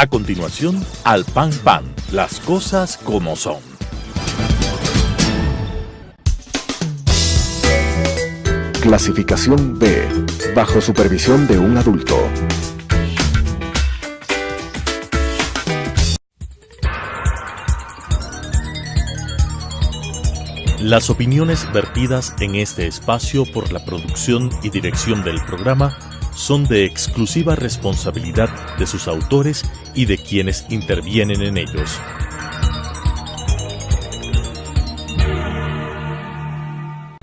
A continuación, Al Pan Pan, las cosas como son. Clasificación B, bajo supervisión de un adulto. Las opiniones vertidas en este espacio por la producción y dirección del programa son de exclusiva responsabilidad de sus autores y de quienes intervienen en ellos.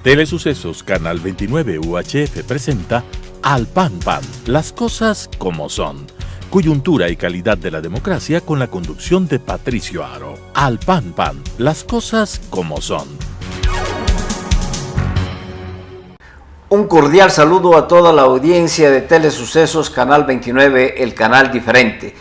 Telesucesos Canal 29 UHF presenta Al Pan Pan, las cosas como son. Coyuntura y calidad de la democracia con la conducción de Patricio Aro. Al Pan Pan, las cosas como son. Un cordial saludo a toda la audiencia de Telesucesos Canal 29, el canal diferente.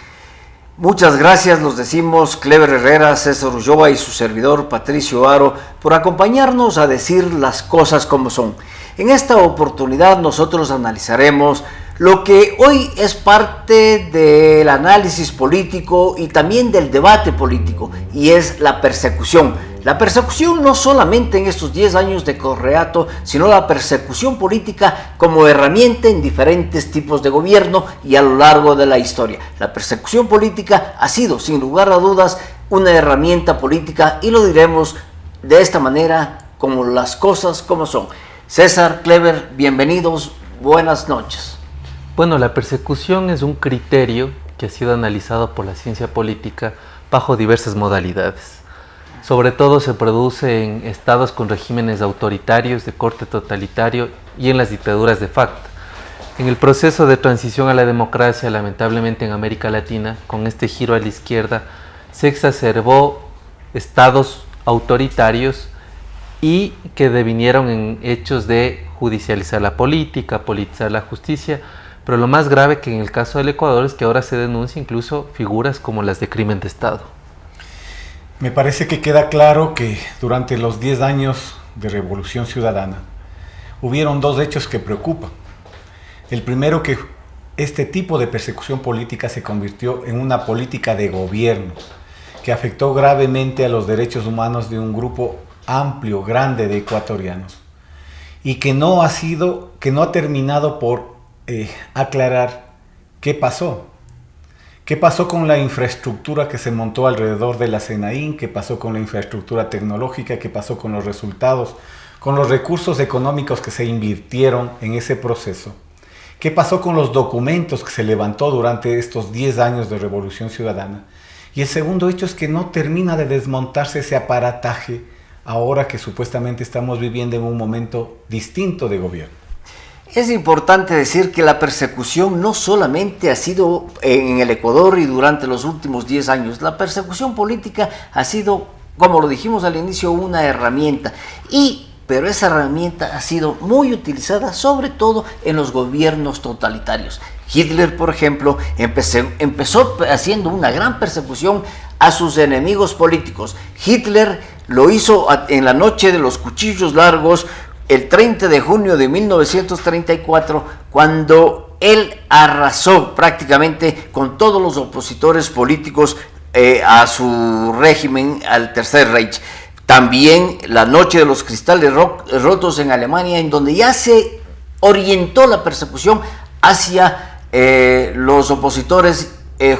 Muchas gracias, los decimos Clever Herrera, César Ulloa y su servidor Patricio Aro por acompañarnos a decir las cosas como son. En esta oportunidad nosotros analizaremos lo que hoy es parte del análisis político y también del debate político, y es la persecución. La persecución no solamente en estos 10 años de Correato, sino la persecución política como herramienta en diferentes tipos de gobierno y a lo largo de la historia. La persecución política ha sido, sin lugar a dudas, una herramienta política y lo diremos de esta manera, como las cosas como son. César, Clever, bienvenidos, buenas noches. Bueno, la persecución es un criterio que ha sido analizado por la ciencia política bajo diversas modalidades. Sobre todo se produce en estados con regímenes autoritarios de corte totalitario y en las dictaduras de facto. En el proceso de transición a la democracia, lamentablemente en América Latina, con este giro a la izquierda, se exacerbó estados autoritarios y que devinieron en hechos de judicializar la política, politizar la justicia, pero lo más grave que en el caso del Ecuador es que ahora se denuncia incluso figuras como las de crimen de Estado. Me parece que queda claro que durante los 10 años de Revolución Ciudadana hubieron dos hechos que preocupan. El primero, que este tipo de persecución política se convirtió en una política de gobierno que afectó gravemente a los derechos humanos de un grupo amplio, grande de ecuatorianos, y que no ha terminado por aclarar qué pasó. ¿Qué pasó con la infraestructura que se montó alrededor de la SENAIN? ¿Qué pasó con la infraestructura tecnológica? ¿Qué pasó con los resultados? ¿Con los recursos económicos que se invirtieron en ese proceso? ¿Qué pasó con los documentos que se levantó durante estos 10 años de Revolución Ciudadana? Y el segundo hecho es que no termina de desmontarse ese aparataje ahora que supuestamente estamos viviendo en un momento distinto de gobierno. Es importante decir que la persecución no solamente ha sido en el Ecuador y durante los últimos 10 años. La persecución política ha sido, como lo dijimos al inicio, una herramienta. Pero esa herramienta ha sido muy utilizada, sobre todo en los gobiernos totalitarios. Hitler, por ejemplo, empezó haciendo una gran persecución a sus enemigos políticos. Hitler lo hizo en la noche de los cuchillos largos, el 30 de junio de 1934, cuando él arrasó prácticamente con todos los opositores políticos a su régimen, al Tercer Reich. También la noche de los cristales rotos en Alemania, en donde ya se orientó la persecución hacia los opositores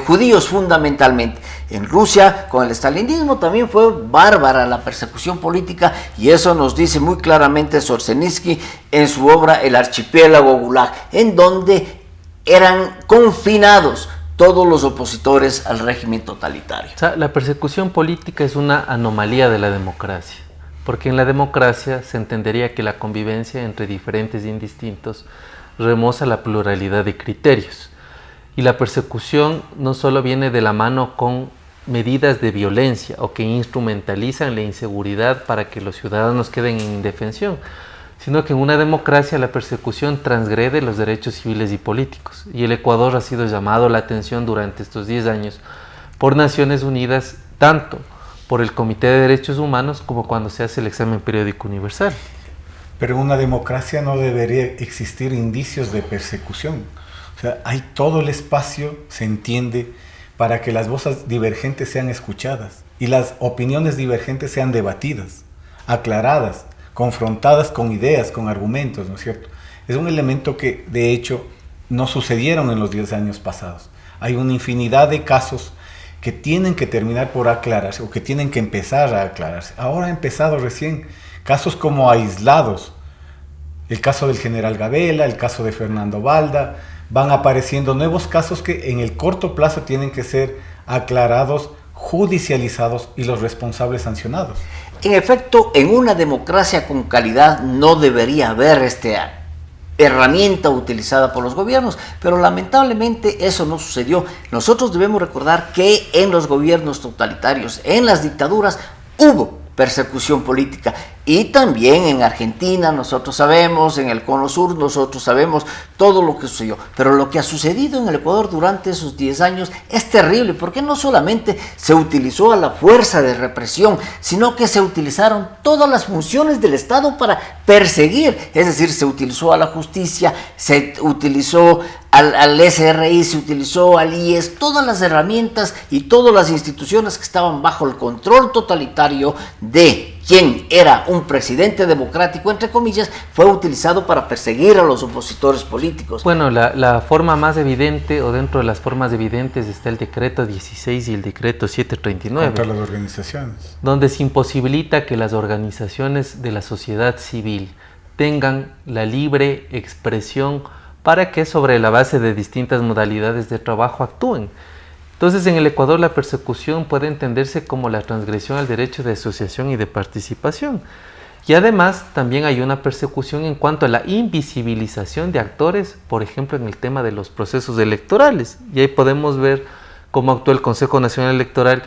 judíos fundamentalmente. En Rusia, con el estalinismo, también fue bárbara la persecución política, y eso nos dice muy claramente Solzhenitsyn en su obra El archipiélago Gulag, en donde eran confinados todos los opositores al régimen totalitario. O sea, la persecución política es una anomalía de la democracia, porque en la democracia se entendería que la convivencia entre diferentes e indistintos remoza la pluralidad de criterios. Y la persecución no solo viene de la mano con medidas de violencia o que instrumentalizan la inseguridad para que los ciudadanos queden en indefensión, sino que en una democracia la persecución transgrede los derechos civiles y políticos. Y el Ecuador ha sido llamado la atención durante estos 10 años por Naciones Unidas, tanto por el Comité de Derechos Humanos como cuando se hace el examen periódico universal. Pero en una democracia no debería existir indicios de persecución. O sea, hay todo el espacio, se entiende, para que las voces divergentes sean escuchadas y las opiniones divergentes sean debatidas, aclaradas, confrontadas con ideas, con argumentos, ¿no es cierto? Es un elemento que, de hecho, no sucedieron en los 10 años pasados. Hay una infinidad de casos que tienen que terminar por aclararse o que tienen que empezar a aclararse. Ahora ha empezado recién casos como aislados. El caso del general Gabela, el caso de Fernando Balda, van apareciendo nuevos casos que en el corto plazo tienen que ser aclarados, judicializados y los responsables sancionados. En efecto, en una democracia con calidad no debería haber herramienta utilizada por los gobiernos, pero lamentablemente eso no sucedió. Nosotros debemos recordar que en los gobiernos totalitarios, en las dictaduras, hubo persecución política, y también en Argentina nosotros sabemos, en el Cono Sur nosotros sabemos todo lo que sucedió, pero lo que ha sucedido en el Ecuador durante esos 10 años es terrible, porque no solamente se utilizó a la fuerza de represión, sino que se utilizaron todas las funciones del Estado para perseguir, es decir, se utilizó a la justicia, se utilizó al SRI, se utilizó al IES, todas las herramientas y todas las instituciones que estaban bajo el control totalitario de quien era un presidente democrático, entre comillas, fue utilizado para perseguir a los opositores políticos. Bueno, la forma más evidente, o dentro de las formas evidentes, está el decreto 16 y el decreto 739. Contra las organizaciones. Donde se imposibilita que las organizaciones de la sociedad civil tengan la libre expresión para que sobre la base de distintas modalidades de trabajo actúen. Entonces, en el Ecuador la persecución puede entenderse como la transgresión al derecho de asociación y de participación. Y además también hay una persecución en cuanto a la invisibilización de actores, por ejemplo en el tema de los procesos electorales. Y ahí podemos ver cómo actuó el Consejo Nacional Electoral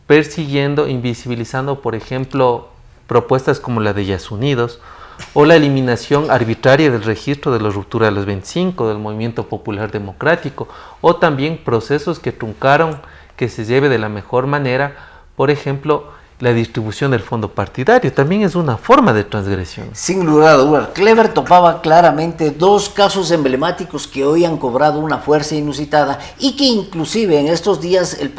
persiguiendo, invisibilizando, por ejemplo, propuestas como la de Yasunidos, o la eliminación arbitraria del registro de la ruptura de los 25 del Movimiento Popular Democrático, o también procesos que truncaron que se lleve de la mejor manera, por ejemplo, la distribución del fondo partidario. También es una forma de transgresión. Sin lugar a dudas, Clever topaba claramente dos casos emblemáticos que hoy han cobrado una fuerza inusitada y que inclusive en estos días el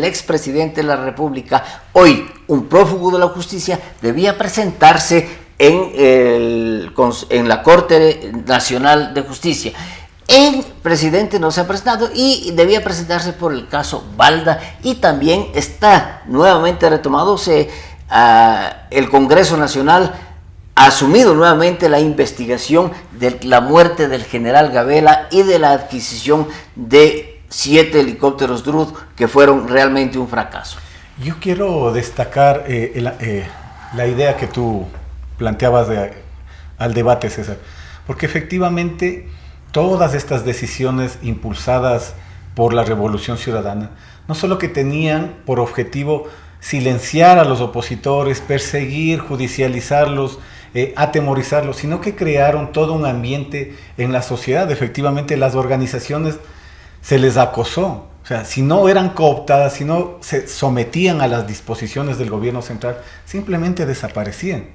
expresidente de la República, hoy un prófugo de la justicia, debía presentarse en la Corte Nacional de Justicia. El presidente no se ha presentado y debía presentarse por el caso Balda, y también está nuevamente retomándose el Congreso Nacional ha asumido nuevamente la investigación de la muerte del general Gabela y de la adquisición de 7 helicópteros Druz que fueron realmente un fracaso. Yo quiero destacar la idea que tú planteabas al debate, César, porque efectivamente todas estas decisiones impulsadas por la Revolución Ciudadana no solo que tenían por objetivo silenciar a los opositores, perseguir, judicializarlos, atemorizarlos, sino que crearon todo un ambiente en la sociedad. Efectivamente, las organizaciones se les acosó. O sea, si no eran cooptadas, si no se sometían a las disposiciones del gobierno central, simplemente desaparecían.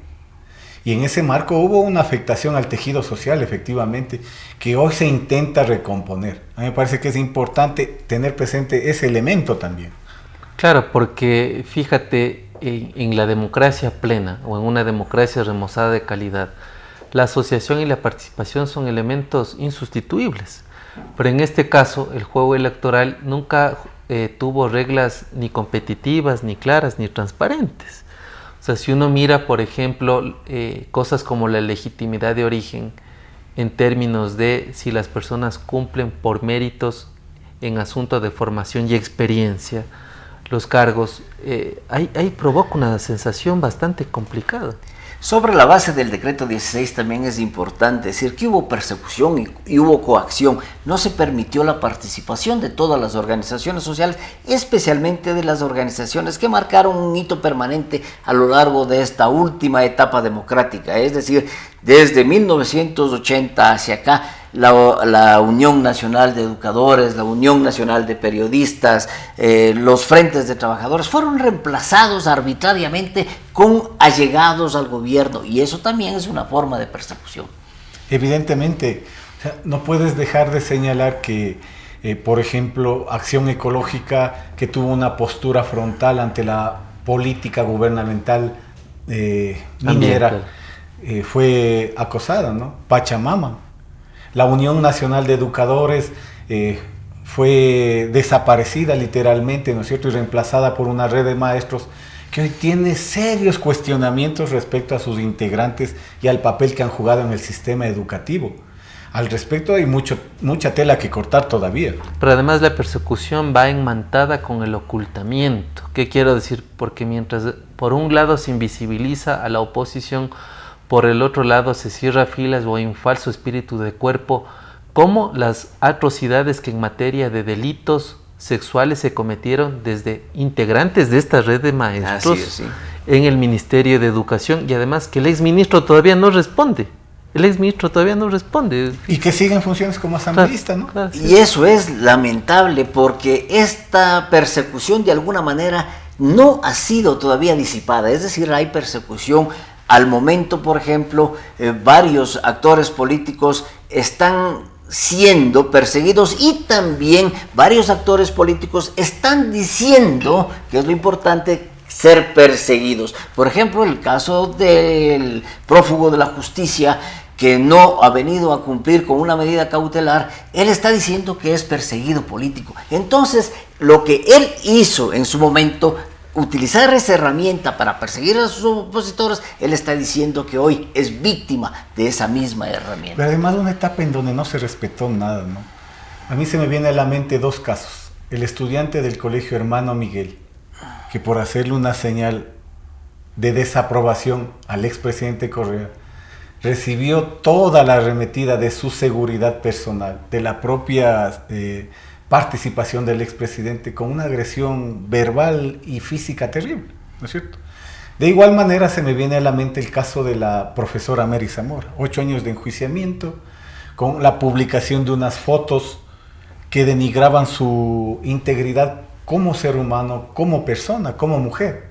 Y en ese marco hubo una afectación al tejido social, efectivamente, que hoy se intenta recomponer. A mí me parece que es importante tener presente ese elemento también. Claro, porque fíjate, en la democracia plena o en una democracia remozada de calidad, la asociación y la participación son elementos insustituibles. Pero en este caso, el juego electoral nunca tuvo reglas ni competitivas, ni claras, ni transparentes. O sea, si uno mira, por ejemplo, cosas como la legitimidad de origen, en términos de si las personas cumplen por méritos en asuntos de formación y experiencia, los cargos, ahí provoca una sensación bastante complicada. Sobre la base del decreto 16 también es importante decir que hubo persecución y hubo coacción. No se permitió la participación de todas las organizaciones sociales, especialmente de las organizaciones que marcaron un hito permanente a lo largo de esta última etapa democrática. Es decir, desde 1980 hacia acá, la Unión Nacional de Educadores, la Unión Nacional de Periodistas, los frentes de trabajadores fueron reemplazados arbitrariamente con allegados al gobierno, y eso también es una forma de persecución. Evidentemente, o sea, no puedes dejar de señalar que Por ejemplo, Acción Ecológica, que tuvo una postura frontal ante la política gubernamental minera, fue acosada, ¿no? Pachamama. La Unión Nacional de Educadores fue desaparecida literalmente, ¿no es cierto?, y reemplazada por una red de maestros que hoy tiene serios cuestionamientos respecto a sus integrantes y al papel que han jugado en el sistema educativo. Al respecto hay mucha tela que cortar todavía. Pero además la persecución va enmantada con el ocultamiento. ¿Qué quiero decir? Porque mientras por un lado se invisibiliza a la oposición, por el otro lado se cierra filas o hay un falso espíritu de cuerpo, como las atrocidades que en materia de delitos sexuales se cometieron desde integrantes de esta red de maestros en el Ministerio de Educación, y además que el exministro todavía no responde. Y que sigue en funciones como asambleísta, ¿no? Claro, sí. Y eso es lamentable porque esta persecución de alguna manera no ha sido todavía disipada. Es decir, hay persecución. Al momento, por ejemplo, varios actores políticos están siendo perseguidos y también varios actores políticos están diciendo, que es lo importante, ser perseguidos. Por ejemplo, el caso del prófugo de la justicia que no ha venido a cumplir con una medida cautelar, él está diciendo que es perseguido político. Entonces, lo que él hizo en su momento, utilizar esa herramienta para perseguir a sus opositores, él está diciendo que hoy es víctima de esa misma herramienta. Pero además una etapa en donde no se respetó nada, ¿no? A mí se me viene a la mente dos casos. El estudiante del colegio Hermano Miguel, que por hacerle una señal de desaprobación al expresidente Correa, recibió toda la arremetida de su seguridad personal, de la propia participación del expresidente, con una agresión verbal y física terrible, ¿no es cierto? De igual manera se me viene a la mente el caso de la profesora Mary Zamora, 8 años de enjuiciamiento, con la publicación de unas fotos que denigraban su integridad como ser humano, como persona, como mujer.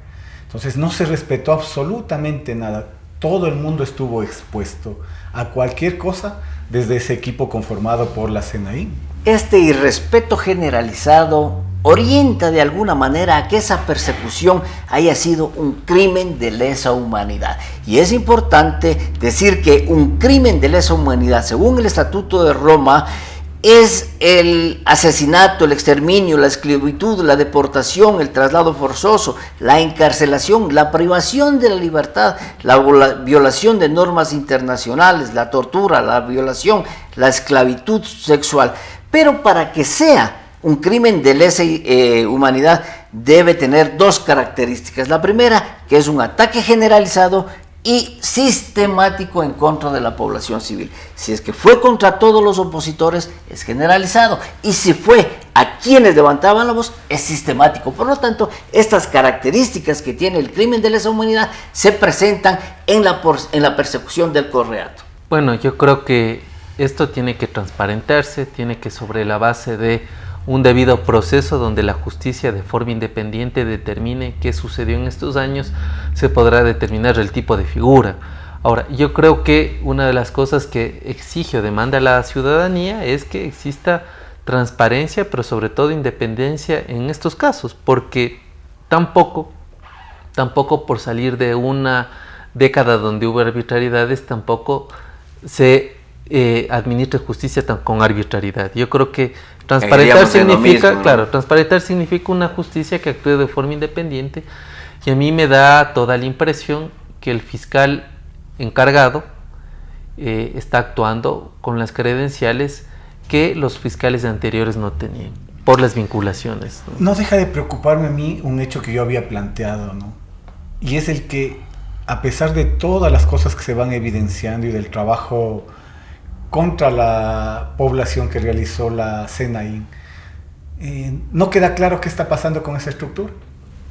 Entonces no se respetó absolutamente nada. Todo el mundo estuvo expuesto a cualquier cosa desde ese equipo conformado por la CNAIM. Este irrespeto generalizado orienta de alguna manera a que esa persecución haya sido un crimen de lesa humanidad. Y es importante decir que un crimen de lesa humanidad, según el Estatuto de Roma, es el asesinato, el exterminio, la esclavitud, la deportación, el traslado forzoso, la encarcelación, la privación de la libertad, la violación de normas internacionales, la tortura, la violación, la esclavitud sexual. Pero para que sea un crimen de lesa humanidad debe tener dos características. La primera, que es un ataque generalizado y sistemático en contra de la población civil. Si es que fue contra todos los opositores, es generalizado, y si fue a quienes levantaban la voz, es sistemático. Por lo tanto, estas características que tiene el crimen de lesa humanidad se presentan en la persecución del Correato. Bueno, yo creo que esto tiene que transparentarse, tiene que, sobre la base de un debido proceso donde la justicia de forma independiente determine qué sucedió en estos años, se podrá determinar el tipo de figura. Ahora, yo creo que una de las cosas que exige o demanda la ciudadanía es que exista transparencia, pero sobre todo independencia en estos casos, porque tampoco por salir de una década donde hubo arbitrariedades, tampoco se administra justicia con arbitrariedad. Yo creo que transparentar significa, ¿no? Claro, transparentar significa una justicia que actúe de forma independiente, y a mí me da toda la impresión que el fiscal encargado está actuando con las credenciales que los fiscales anteriores no tenían, por las vinculaciones, ¿no? No deja de preocuparme a mí un hecho que yo había planteado, ¿no? Y es el que, a pesar de todas las cosas que se van evidenciando y del trabajo contra la población que realizó la CNAIM, no queda claro qué está pasando con esa estructura,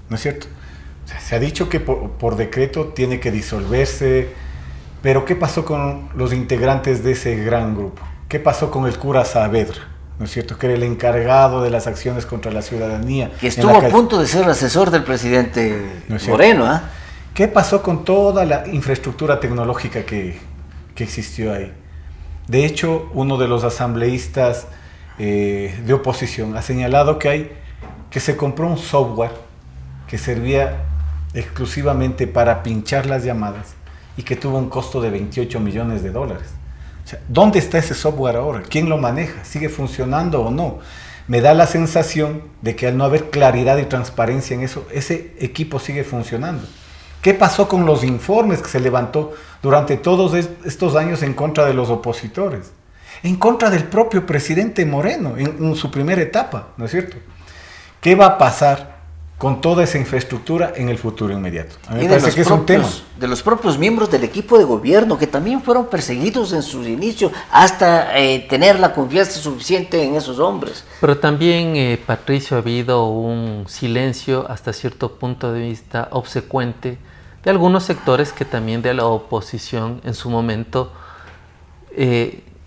¿no es cierto? O sea, se ha dicho que por decreto tiene que disolverse, pero ¿qué pasó con los integrantes de ese gran grupo? ¿Qué pasó con el cura Saavedra, ¿no es cierto?, que era el encargado de las acciones contra la ciudadanía? Que estuvo a punto de ser asesor del presidente Moreno, ¿eh? ¿Qué pasó con toda la infraestructura tecnológica que existió ahí? De hecho, uno de los asambleístas de oposición ha señalado que se compró un software que servía exclusivamente para pinchar las llamadas y que tuvo un costo de 28 millones de dólares. O sea, ¿dónde está ese software ahora? ¿Quién lo maneja? ¿Sigue funcionando o no? Me da la sensación de que al no haber claridad y transparencia en eso, ese equipo sigue funcionando. ¿Qué pasó con los informes que se levantó durante todos estos años en contra de los opositores? En contra del propio presidente Moreno en su primera etapa, ¿no es cierto? ¿Qué va a pasar con toda esa infraestructura en el futuro inmediato? A mí me parece que es un tema. De los propios miembros del equipo de gobierno, que también fueron perseguidos en sus inicios, hasta tener la confianza suficiente en esos hombres. Pero también, Patricio, ha habido un silencio hasta cierto punto de vista obsecuente de algunos sectores que también de la oposición en su momento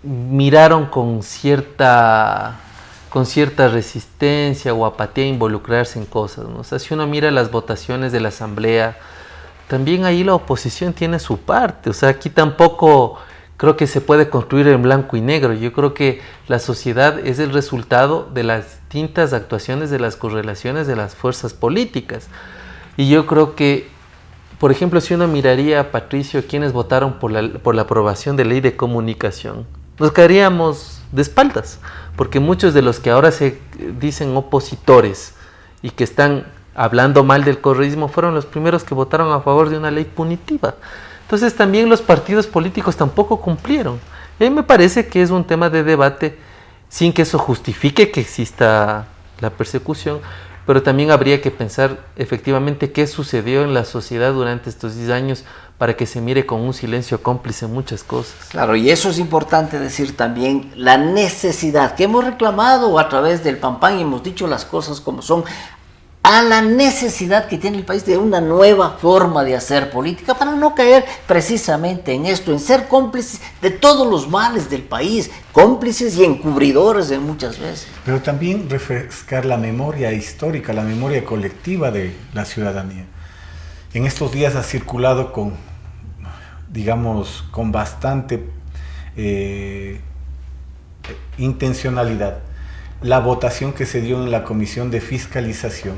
miraron con cierta resistencia o apatía a involucrarse en cosas, ¿no? O sea, si uno mira las votaciones de la Asamblea, también ahí la oposición tiene su parte. O sea, aquí tampoco creo que se puede construir en blanco y negro. Yo creo que la sociedad es el resultado de las distintas actuaciones, de las correlaciones de las fuerzas políticas. Y yo creo que, por ejemplo, si uno miraría, Patricio, quienes votaron por la aprobación de ley de comunicación, nos caeríamos de espaldas, porque muchos de los que ahora se dicen opositores y que están hablando mal del correísmo fueron los primeros que votaron a favor de una ley punitiva. Entonces también los partidos políticos tampoco cumplieron. Y a mí me parece que es un tema de debate sin que eso justifique que exista la persecución, pero también habría que pensar efectivamente qué sucedió en la sociedad durante estos 10 años para que se mire con un silencio cómplice muchas cosas. Claro, y eso es importante decir también, la necesidad que hemos reclamado a través del PAN y hemos dicho las cosas como son, a la necesidad que tiene el país de una nueva forma de hacer política para no caer precisamente en esto, en ser cómplices de todos los males del país, cómplices y encubridores de muchas veces. Pero también refrescar la memoria histórica, la memoria colectiva de la ciudadanía. En estos días ha circulado con bastante intencionalidad la votación que se dio en la Comisión de Fiscalización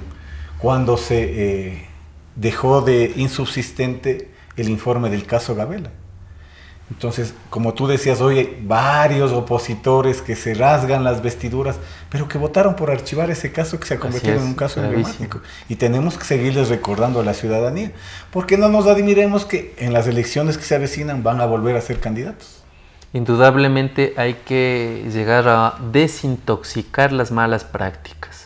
cuando se dejó de insubsistente el informe del caso Gabela. Entonces, como tú decías, hoy hay varios opositores que se rasgan las vestiduras, pero que votaron por archivar ese caso que se ha convertido en un caso emblemático. Y tenemos que seguirles recordando a la ciudadanía, porque no nos admiremos que en las elecciones que se avecinan van a volver a ser candidatos. Indudablemente hay que llegar a desintoxicar las malas prácticas.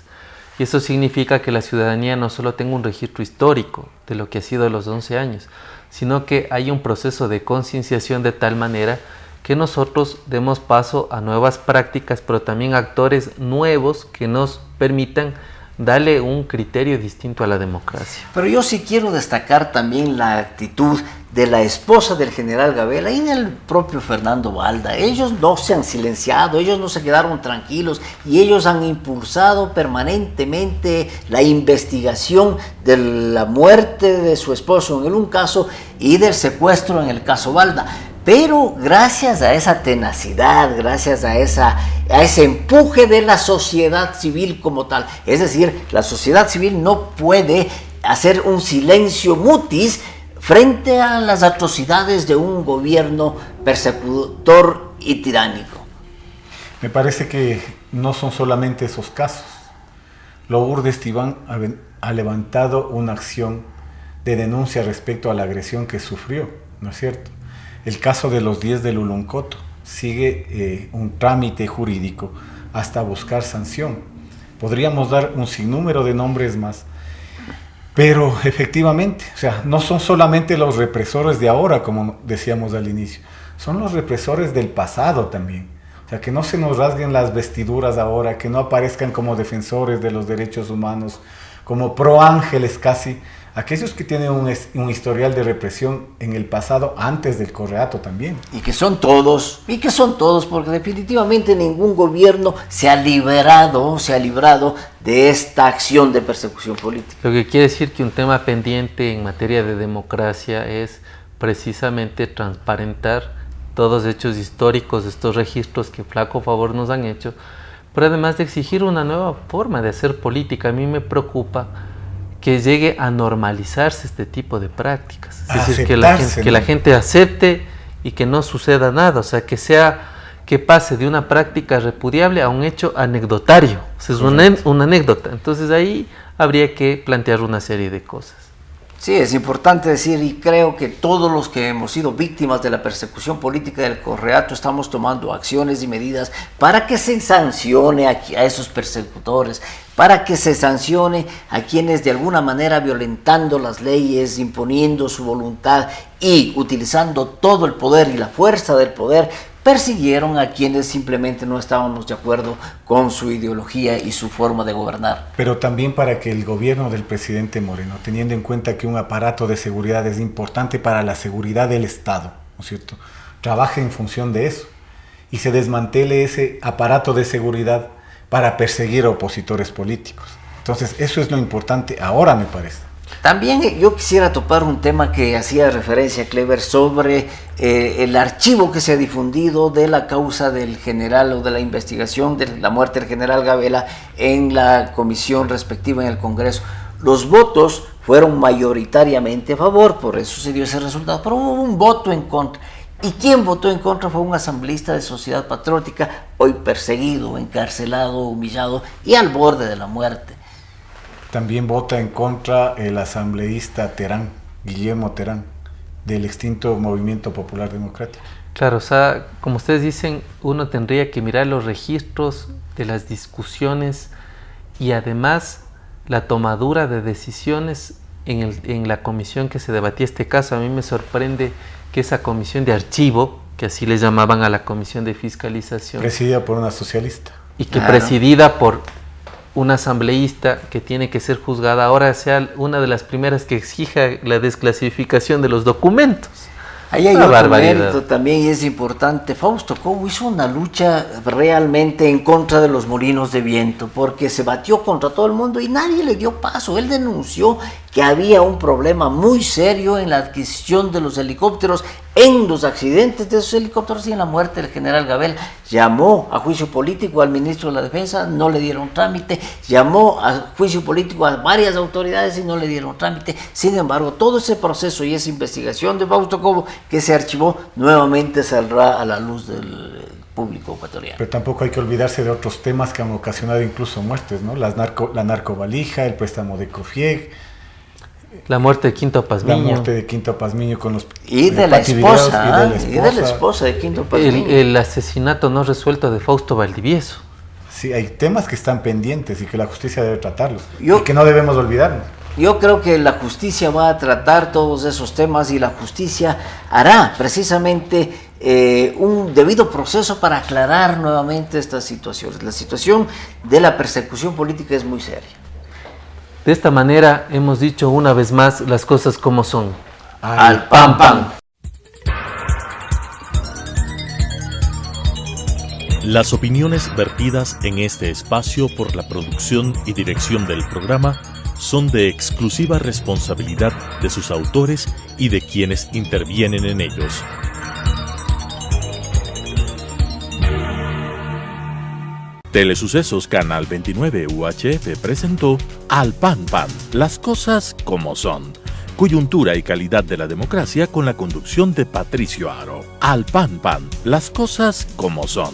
Y eso significa que la ciudadanía no solo tenga un registro histórico de lo que ha sido los 11 años, sino que hay un proceso de concienciación de tal manera que nosotros demos paso a nuevas prácticas, pero también a actores nuevos que nos permitan darle un criterio distinto a la democracia. Pero yo sí quiero destacar también la actitud de la esposa del general Gabela y del propio Fernando Balda. Ellos no se han silenciado, ellos no se quedaron tranquilos y ellos han impulsado permanentemente la investigación de la muerte de su esposo en un caso y del secuestro en el caso Balda. Pero gracias a esa tenacidad, gracias a ese empuje de la sociedad civil como tal, es decir, la sociedad civil no puede hacer un silencio mutis frente a las atrocidades de un gobierno persecutor y tiránico. Me parece que no son solamente esos casos. Lourdes Tibán ha levantado una acción de denuncia respecto a la agresión que sufrió, ¿no es cierto? El caso de los 10 de Luluncoto sigue un trámite jurídico hasta buscar sanción. Podríamos dar un sinnúmero de nombres más, pero efectivamente, o sea, no son solamente los represores de ahora, como decíamos al inicio, son los represores del pasado también. O sea, que no se nos rasguen las vestiduras ahora, que no aparezcan como defensores de los derechos humanos, como proángeles casi, aquellos que tienen un historial de represión en el pasado antes del Correato también. Y que son todos, porque definitivamente ningún gobierno se ha librado de esta acción de persecución política. Lo que quiere decir que un tema pendiente en materia de democracia es precisamente transparentar todos los hechos históricos, estos registros que flaco favor nos han hecho, pero además de exigir una nueva forma de hacer política. A mí me preocupa que llegue a normalizarse este tipo de prácticas. Es decir, que la gente acepte y que no suceda nada, o sea, que pase de una práctica repudiable a un hecho anecdotario. O sea, es una anécdota. Entonces ahí habría que plantear una serie de cosas. Sí, es importante decir, y creo que todos los que hemos sido víctimas de la persecución política del Correato estamos tomando acciones y medidas para que se sancione a esos persecutores, para que se sancione a quienes de alguna manera, violentando las leyes, imponiendo su voluntad y utilizando todo el poder y la fuerza del poder, persiguieron a quienes simplemente no estábamos de acuerdo con su ideología y su forma de gobernar. Pero también para que el gobierno del presidente Moreno, teniendo en cuenta que un aparato de seguridad es importante para la seguridad del Estado, ¿no es cierto?, trabaje en función de eso y se desmantele ese aparato de seguridad para perseguir a opositores políticos. Entonces, eso es lo importante ahora, me parece. También yo quisiera topar un tema que hacía referencia Clever sobre el archivo que se ha difundido de la causa del general o de la investigación de la muerte del general Gabela en la comisión respectiva en el Congreso. Los votos fueron mayoritariamente a favor, por eso se dio ese resultado, pero hubo un voto en contra. ¿Y quién votó en contra? Fue un asambleísta de Sociedad Patriótica, hoy perseguido, encarcelado, humillado y al borde de la muerte. También vota en contra el asambleísta Terán, Guillermo Terán, del extinto Movimiento Popular Democrático. Claro, o sea, como ustedes dicen, uno tendría que mirar los registros de las discusiones y además la tomadura de decisiones en la comisión que se debatía este caso. A mí me sorprende que esa comisión de archivo, que así le llamaban a la comisión de fiscalización, presidida por una socialista. Y que presidida por una asambleísta que tiene que ser juzgada, ahora sea una de las primeras que exija la desclasificación de los documentos. Ahí hay otro mérito también y es importante. Fausto Cobo hizo una lucha realmente en contra de los molinos de viento, porque se batió contra todo el mundo y nadie le dio paso. Él denunció que había un problema muy serio en la adquisición de los helicópteros, en los accidentes de esos helicópteros y en la muerte del general Gabela. Llamó a juicio político al ministro de la Defensa, no le dieron trámite, llamó a juicio político a varias autoridades y no le dieron trámite. Sin embargo, todo ese proceso y esa investigación de Fausto Cobo que se archivó, nuevamente saldrá a la luz del público ecuatoriano. Pero tampoco hay que olvidarse de otros temas que han ocasionado incluso muertes, ¿no? La narcovalija, el préstamo de Cofieg, la muerte de Quinto Pazmiño. La muerte de Quinto Pazmiño con los... Y de la esposa, y de la esposa de Quinto Pazmiño. El asesinato no resuelto de Fausto Valdivieso. Sí, hay temas que están pendientes y que la justicia debe tratarlos. Y que no debemos olvidarnos. Yo creo que la justicia va a tratar todos esos temas y la justicia hará precisamente un debido proceso para aclarar nuevamente estas situaciones. La situación de la persecución política es muy seria. De esta manera hemos dicho una vez más las cosas como son. Al pan pan. Las opiniones vertidas en este espacio por la producción y dirección del programa son de exclusiva responsabilidad de sus autores y de quienes intervienen en ellos. Telesucesos Canal 29 UHF presentó Al Pan Pan, las cosas como son. Coyuntura y calidad de la democracia con la conducción de Patricio Aro. Al Pan Pan, las cosas como son.